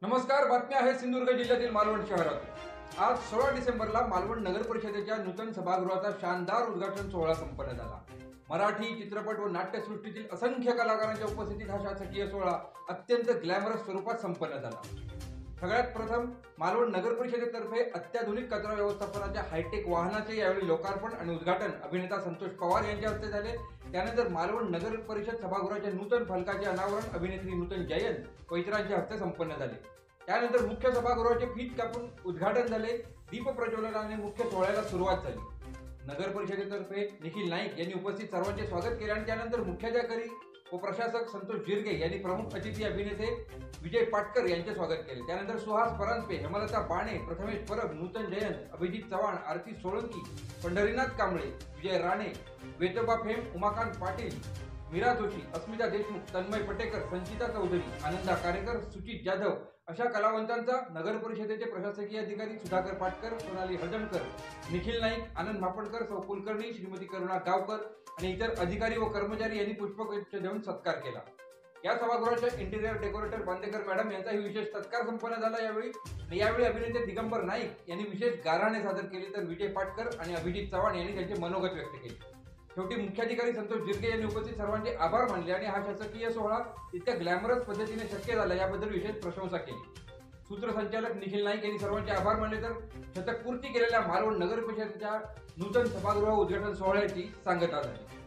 नमस्कार, बातमी आहे सिंधुदुर्ग जिल्ह्यातील मालवण शहरात। आज 16 डिसेंबरला मालवण नगर परिषदेच्या नूतन सभागृहाचा शानदार उद्घाटन सोहळा संपन्न झाला। मराठी चित्रपट व नाट्यसृष्टीतील असंख्य कलाकारांच्या उपस्थितीत हा शासकीय सोहळा अत्यंत ग्लॅमरस स्वरूपात संपन्न झाला। सगळ्यात प्रथम मालवण नगर परिषदेतर्फे अत्याधुनिक कचरा व्यवस्थापनाच्या हायटेक वाहनाचे यावेळी लोकार्पण आणि उद्घाटन अभिनेता संतोष पवार यांच्या हस्ते झाले। त्यानंतर मालवण नगर परिषद सभागृहाच्या नूतन फलकाचे अनावरण अभिनेत्री नूतन जयंत पैत्रांच्या हस्ते संपन्न झाले। त्यानंतर मुख्य सभागृहाचे फीत कापून उद्घाटन झाले। दीप प्रज्वलनाने मुख्य सोहळ्याला सुरुवात झाली। नगर परिषदेतर्फे निखिल नाईक यांनी उपस्थित सर्वांचे स्वागत केले आणि त्यानंतर मुख्याधिकारी व प्रशासक संतोष जिरगे यांनी प्रमुख अतिथी अभिनेते विजय पाटकर यांचे स्वागत केले। त्यानंतर सुहास परांजपे, हेमलता बाणे, प्रथमेश परब, नूतन जयंत, अभिजित चव्हाण, आरती सोळंकी, पंढरीनाथ कांबळे, विजय राणे, वेतोबा फेम, उमाकांत पाटील, मीरा जोशी, अस्मिता देशमुख, तन्मय पटेकर, संचिता चौधरी, आनंदा कारेकर, सुचित जाधव अशा कलावंतांचा नगर परिषदेचे प्रशासकीय अधिकारी सुधाकर पाटकर, सोनाली हळदणकर, निखिल नाईक, आनंद मापणकर, सौ कुलकर्णी, श्रीमती करुणा गावकर आणि इतर अधिकारी व कर्मचारी यांनी पुष्पगुच्छ देऊन सत्कार केला। या सभागृहाच्या इंटिरियर डेकोरेटर बांदेकर मॅडम यांचाही विशेष सत्कार संपन्न झाला। यावेळी अभिनेते दिगंबर नाईक यांनी विशेष गाऱ्हाणे सादर केले, तर विजय पाटकर आणि अभिजित चव्हाण यांनी त्यांचे मनोगत व्यक्त केले। शेवटी मुख्याधिकारी संतोष जिरगे यांनी उपस्थित सर्वांचे आभार मानले आणि हा शासकीय सोहळा इतक्या ग्लॅमरस पद्धतीने शक्य झाला याबद्दल विशेष प्रशंसा केली। सूत्रसंचालक निखिल नाईक यांनी सर्वांचे आभार मानले, तर शतकपूर्ती केलेल्या मालवण नगर परिषदेच्या नूतन सभागृह उद्घाटन सोहळ्याची सांगता झाली।